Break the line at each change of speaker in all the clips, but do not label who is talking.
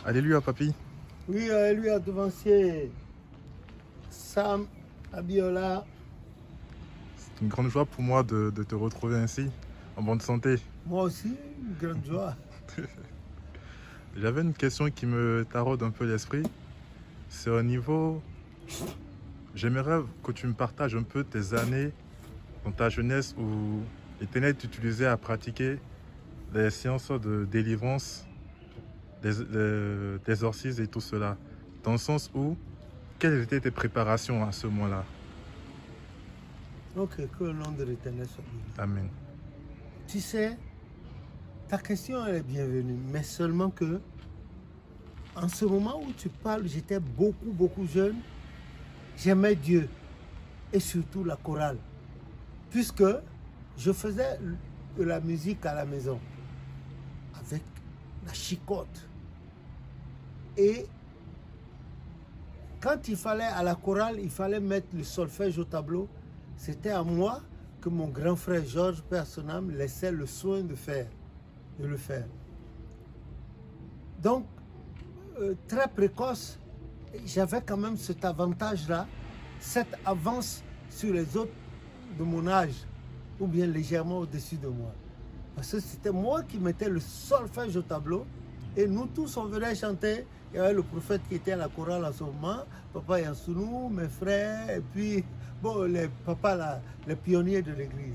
Alléluia, papy.
Oui, alléluia, devancier Sam Abiola.
C'est une grande joie pour moi de te retrouver ainsi, en bonne santé.
Moi aussi, une grande joie.
J'avais une question qui me taraude un peu l'esprit. C'est au niveau... J'aimerais que tu me partages un peu tes années dans ta jeunesse où l'Éternel t'utilisait à pratiquer des séances de délivrance, des exorcismes et tout cela. Dans le sens où, quelles étaient tes préparations à ce moment-là?
Ok, que le nom de l'Éternel soit béni.
Amen.
Tu sais, ta question elle est bienvenue, mais seulement que, en ce moment où tu parles, j'étais beaucoup jeune. J'aimais Dieu et surtout la chorale, puisque je faisais de la musique à la maison avec la chicotte. Et quand il fallait à la chorale, il fallait mettre le solfège au tableau. C'était à moi que mon grand frère Georges, Père son âme, laissait le soin de le faire. Donc, très précoce, j'avais quand même cet avantage-là, cette avance sur les autres de mon âge, ou bien légèrement au-dessus de moi. Parce que c'était moi qui mettais le solfège au tableau, et nous tous, on venait chanter. Il y avait le prophète qui était à la chorale en ce moment, Papa Yansounou, mes frères, et puis, bon, les papas là, les pionniers de l'église,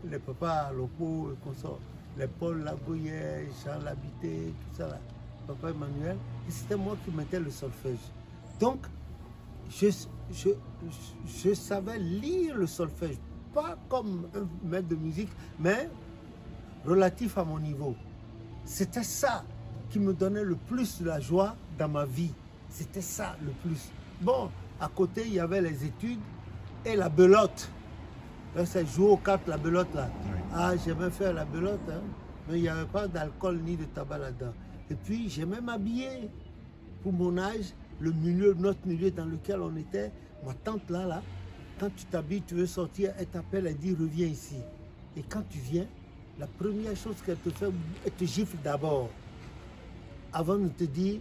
les papas locaux et consorts, les Paul Lagoyer, Jean Labité, tout ça là, Papa Emmanuel, et c'était moi qui mettais le solfège. Donc, je savais lire le solfège, pas comme un maître de musique, mais relatif à mon niveau. C'était ça qui me donnait le plus de la joie dans ma vie. C'était ça le plus. Bon, à côté, il y avait les études et la belote. C'est jouer aux cartes, la belote là. Oui. Ah, j'aimais faire la belote, hein, mais il n'y avait pas d'alcool ni de tabac là-dedans. Et puis, j'aimais m'habiller. Pour mon âge, le milieu, notre milieu dans lequel on était, ma tante là, quand tu t'habilles, tu veux sortir, elle t'appelle, elle dit reviens ici. Et quand tu viens, la première chose qu'elle te fait, elle te gifle d'abord. Avant de te dire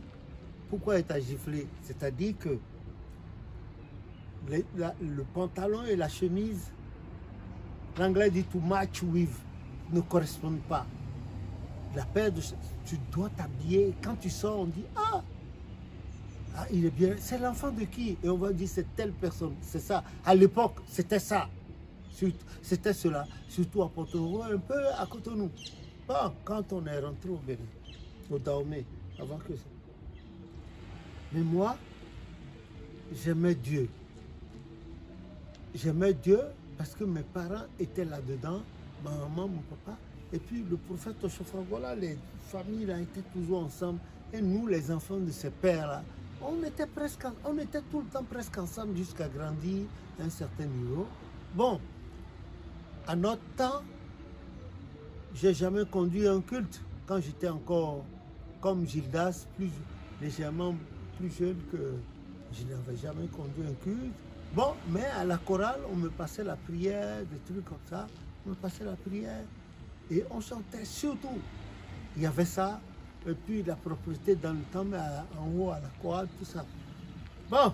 pourquoi elle t'a giflé. C'est-à-dire que le pantalon et la chemise, l'anglais dit to match with, ne correspondent pas. La paire de tu dois t'habiller. Quand tu sors, on dit ah, il est bien. C'est l'enfant de qui? Et on va dire c'est telle personne. C'est ça. À l'époque, c'était ça. C'était cela. Surtout à Porto-Novo, un peu à Cotonou. Bon, quand on est rentré au Bénin, au Dahomey, avant que ça. Mais moi, j'aimais Dieu. J'aimais Dieu parce que mes parents étaient là-dedans, ma maman, mon papa. Et puis le prophète Oshofragola, les familles là, étaient toujours ensemble. Et nous, les enfants de ces pères-là, on était tout le temps presque ensemble jusqu'à grandir à un certain niveau. Bon, à notre temps, j'ai jamais conduit un culte. Quand j'étais encore comme Gildas, légèrement plus jeune que je n'avais jamais conduit un culte. Bon, mais à la chorale, on me passait la prière, des trucs comme ça. On me passait la prière et on chantait surtout. Il y avait ça, et puis la propriété dans le temps, mais en haut à la chorale, tout ça. Bon,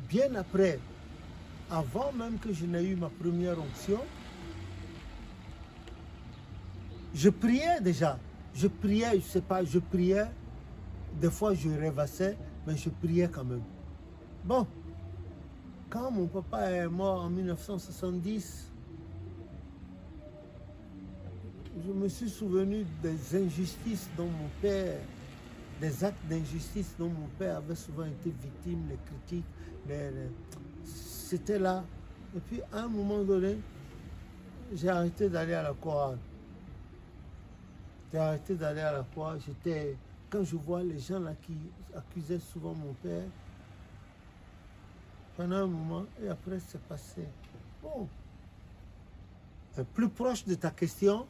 bien après, avant même que je n'ai eu ma première onction, je priais déjà. Je priais, je sais pas, je priais. Des fois, je rêvassais, mais je priais quand même. Bon, quand mon papa est mort en 1970, je me suis souvenu des injustices dont mon père, des actes d'injustice dont mon père avait souvent été victime, les critiques, c'était là. Et puis, à un moment donné, j'ai arrêté d'aller à la chorale. J'ai arrêté d'aller à la chorale. Quand je vois les gens là qui accusaient souvent mon père, pendant un moment, et après c'est passé. Bon. Plus proche de ta question,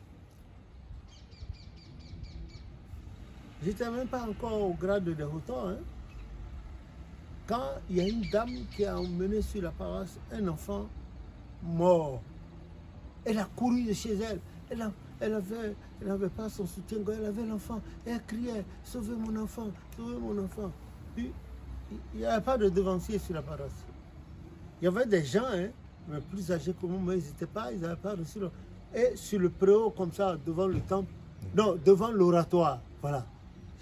j'étais même pas encore au grade de déroutant. Hein. Quand il y a une dame qui a emmené sur la paroisse un enfant mort, elle a couru de chez elle. elle n'avait pas son soutien-gorge, elle avait l'enfant. Elle criait, sauvez mon enfant, sauvez mon enfant. Puis, il n'y avait pas de devancier sur la paroisse. Il y avait des gens, hein, mais plus âgés que moi, mais ils n'étaient pas, ils n'avaient pas reçu. Et sur le préau, comme ça, devant le temple, non, devant l'oratoire, voilà.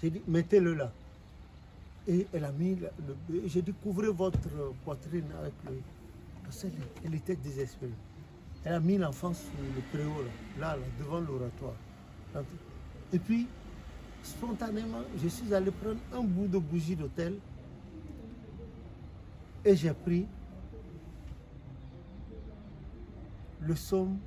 J'ai dit, mettez-le là. Et elle a mis j'ai dit, couvrez votre poitrine avec le... Parce qu'elle était désespérée. Elle a mis l'enfant sur le préau, là, devant l'oratoire. Et puis, spontanément, je suis allé prendre un bout de bougie d'autel et j'ai pris le psaume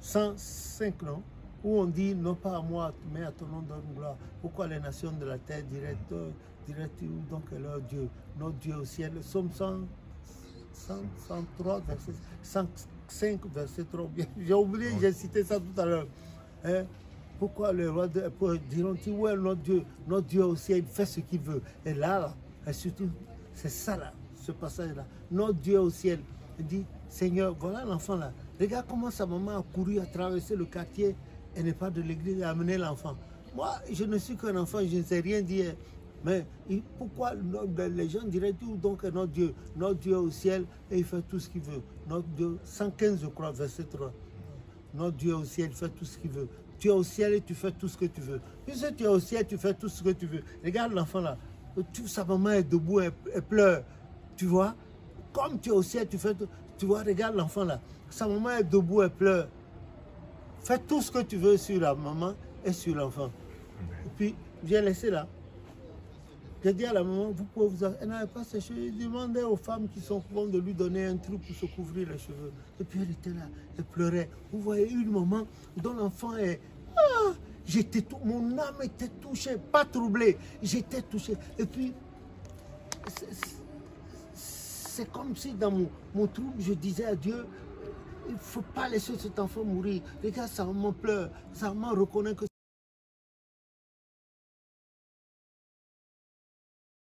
105, non? Où on dit, non pas à moi, mais à ton nom donne gloire. Pourquoi les nations de la terre diraient-tu donc leur Dieu, notre Dieu au ciel? Le psaume 103, verset 105, verset 3. J'ai oublié, j'ai cité ça tout à l'heure. Hein? Pourquoi les rois diront-ils, ouais, notre Dieu au ciel, il fait ce qu'il veut. Et là, et surtout, c'est ça là, ce passage-là. Notre Dieu au ciel, il dit, Seigneur, voilà l'enfant là. Regarde comment sa maman a couru à traverser le quartier et n'est pas de l'église et a amené l'enfant. Moi, je ne suis qu'un enfant, je ne sais rien dire. Mais pourquoi les gens diraient tout donc notre Dieu au ciel, et il fait tout ce qu'il veut. Notre Dieu, 115 je crois, verset 3. Notre Dieu au ciel, il fait tout ce qu'il veut. Tu es au ciel et tu fais tout ce que tu veux. Puisque tu es au ciel, tu fais tout ce que tu veux. Regarde l'enfant là. Sa maman est debout, elle pleure. Tu vois? Comme tu es au ciel, tu fais tout. Tu vois, regarde l'enfant là. Sa maman est debout, elle pleure. Fais tout ce que tu veux sur la maman et sur l'enfant. Et puis, viens laisser là. J'ai dit à la maman, vous pouvez vous... Elle n'avait pas ses cheveux. Il demandait aux femmes qui sont couvantes de lui donner un truc pour se couvrir les cheveux. Et puis elle était là, elle pleurait. Vous voyez une maman dont l'enfant est... Ah, mon âme était touchée, pas troublée. J'étais touché. Et puis, c'est comme si dans mon trouble, je disais à Dieu, il ne faut pas laisser cet enfant mourir. Regarde, sa maman pleure. Sa maman reconnaît que